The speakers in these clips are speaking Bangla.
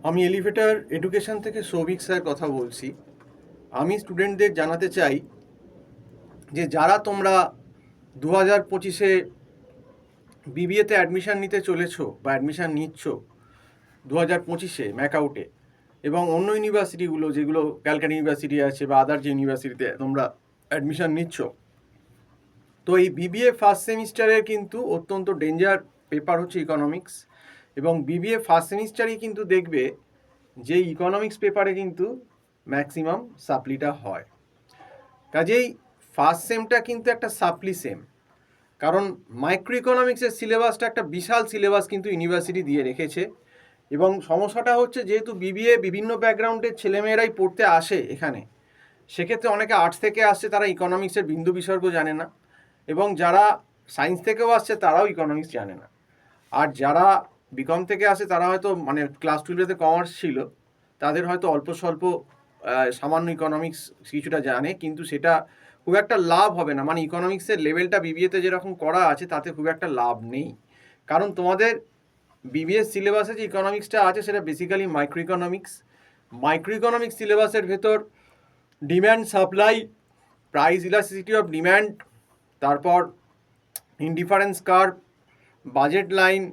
আমি এলিভেটর এডুকেশন থেকে সৌভিক স্যার কথা বলছি। আমি স্টুডেন্টদের জানাতে চাই যে যারা তোমরা 2025-এ বিবিএতে অ্যাডমিশান নিতে চলেছো বা অ্যাডমিশান নিচ্ছ 2025-এ ম্যাকআউটে, এবং অন্য ইউনিভার্সিটিগুলো যেগুলো ক্যালকাটা ইউনিভার্সিটি আছে বা আদার যে ইউনিভার্সিটিতে তোমরা অ্যাডমিশান নিচ্ছ, তো এই বিবিএ ফার্স্ট সেমিস্টারের কিন্তু অত্যন্ত ডেঞ্জার পেপার হচ্ছে ইকোনমিক্স। এবং বিবিএ ফার্স্ট সেমিস্টারই কিন্তু দেখবে যে ইকোনমিক্স পেপারে কিন্তু ম্যাক্সিমাম সাপ্লিটা হয়। কাজেই ফার্স্ট সেমটা কিন্তু একটা সাপ্লি সেম, কারণ মাইক্রো ইকোনমিক্সের সিলেবাসটা একটা বিশাল সিলেবাস কিন্তু ইউনিভার্সিটি দিয়ে রেখেছে। এবং সমস্যাটা হচ্ছে যেহেতু বিবিএ বিভিন্ন ব্যাকগ্রাউন্ডের ছেলেমেয়েরাই পড়তে আসে এখানে, সেক্ষেত্রে অনেকে আর্টস থেকে আসছে, তারা ইকোনমিক্সের বিন্দু বিসর্গ জানে না, এবং যারা সায়েন্স থেকেও আসছে তারাও ইকোনমিক্স জানে না। আর যারা বিকম থেকে আসে তারা হয়তো মানে ক্লাস 12-এতে কমার্স ছিল, তাদের হয়তো অল্প স্বল্প সামান্য ইকোনমিক্স কিছুটা জানে, কিন্তু সেটা খুব একটা লাভ হবে না। মানে ইকোনমিক্সের লেভেলটা বিবিএতে যেরকম করা আছে তাতে খুব একটা লাভ নেই, কারণ তোমাদের বিবিএ সিলেবাসে যে ইকোনমিক্সটা আছে সেটা basically micro economics. Micro economics সিলেবাসের ভেতর demand supply, price elasticity of demand, তারপর ইনডিফারেন্স কার্ভ, বাজেট লাইন,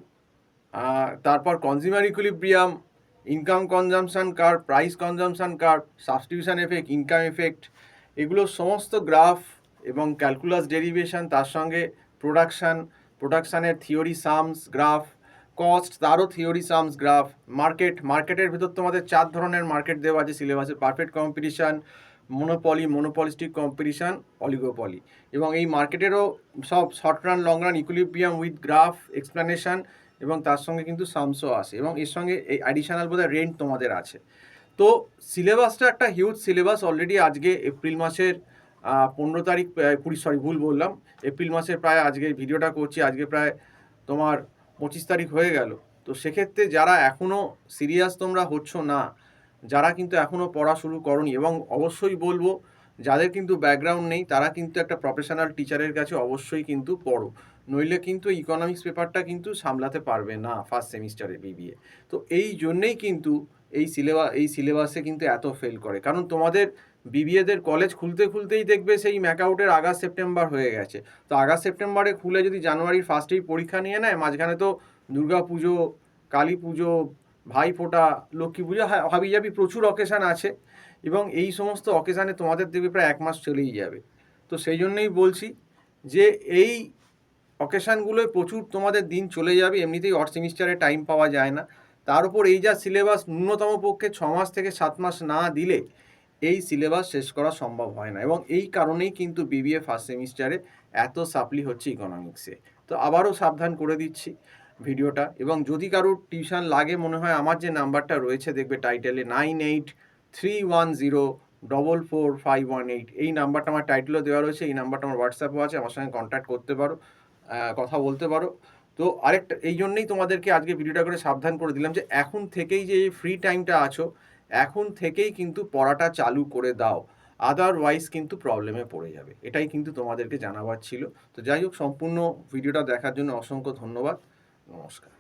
তারপর consumer equilibrium, income consumption curve, price consumption curve, substitution effect, income effect, এগুলো সমস্ত গ্রাফ এবং ক্যালকুলাস ডেরিভেশন, তার সঙ্গে প্রোডাকশানের থিওরি সামস গ্রাফ, কস্ট তারও থিওরি সামস গ্রাফ, মার্কেটের ভেতর তোমাদের 4 ধরনের মার্কেট দেওয়া আছে সিলেবাসে: perfect competition, monopolistic competition, oligopoly. এবং এই মার্কেটেরও সব short run, long run, equilibrium with graph explanation, এবং তার সঙ্গে কিন্তু সামসও আসে, এবং এর সঙ্গে এই অ্যাডিশনাল বোধহয় রেন্ট তোমাদের আছে। তো সিলেবাসটা একটা হিউজ সিলেবাস। অলরেডি আজকে এপ্রিল মাসের 15 তারিখ, ভুল বললাম, এপ্রিল মাসের প্রায়, আজকে ভিডিওটা করছি আজকে প্রায় তোমার 25 তারিখ হয়ে গেল। তো সেক্ষেত্রে যারা এখনও সিরিয়াস তোমরা হচ্ছ না, যারা কিন্তু এখনও পড়া শুরু করনি, এবং অবশ্যই বলবো যাদের কিন্তু ব্যাকগ্রাউন্ড নেই তারা কিন্তু একটা প্রফেশনাল টিচারের কাছে অবশ্যই কিন্তু পড়ো, নইলে কিন্তু ইকোনমিক্স পেপারটা কিন্তু সামলাতে পারবে না ফার্স্ট সেমিস্টারে বিবিএ। তো এই জন্যেই কিন্তু এই সিলেবাসে কিন্তু এত ফেল করে, কারণ তোমাদের বিবিএদের কলেজ খুলতেই দেখবে সেই ম্যাকআউটের আগস্ট সেপ্টেম্বর হয়ে গেছে। তো আগস্ট সেপ্টেম্বরে খুলে যদি জানুয়ারির ফার্স্টেই পরীক্ষা নিয়ে নেয়, মাঝখানে তো দুর্গা পুজো, কালী পুজো, ভাইফোঁটা, লক্ষ্মী পুজো, হাবিজাবি প্রচুর অকেশান আছে, এবং এই সমস্ত অকেশানে তোমাদের দেখবে প্রায় 1 মাস চলেই যাবে। তো সেই জন্যই বলছি যে এই অকেশানগুলোয় প্রচুর তোমাদের দিন চলে যাবে, এমনিতেই অড সেমিস্টারে টাইম পাওয়া যায় না। তার উপর এই যা সিলেবাস, ন্যূনতম পক্ষে 6 মাস থেকে 7 মাস না দিলে এই সিলেবাস শেষ করা সম্ভব হয় না, এবং এই কারণেই কিন্তু বিবিএ ফার্স্ট সেমিস্টারে এত সাপ্লি হচ্ছে ইকোনমিক্সে। তো আবারও সাবধান করে দিচ্ছি ভিডিওটা, এবং যদি কারোর টিউশন লাগে মনে হয়, আমার যে নাম্বারটা রয়েছে দেখবে টাইটেলে 9831044518, এই নাম্বারটা আমার টাইটেলও দেওয়া রয়েছে, এই নাম্বারটা আমার হোয়াটসঅ্যাপও আছে, আমার সঙ্গে কন্ট্যাক্ট করতে পারো, কথা বলতে পারো। তো আরেকটা, এই জন্যেই তোমাদেরকে আজকে ভিডিওটা করে সাবধান করে দিলাম যে এখন থেকেই যে ফ্রি টাইমটা আছো, এখন থেকেই কিন্তু পড়াটা চালু করে দাও, আদারওয়াইজ কিন্তু প্রবলেমে পড়ে যাবে। এটাই কিন্তু তোমাদেরকে জানাবার ছিল। তো যাই হোক, সম্পূর্ণ ভিডিওটা দেখার জন্য অসংখ্য ধন্যবাদ। নমস্কার।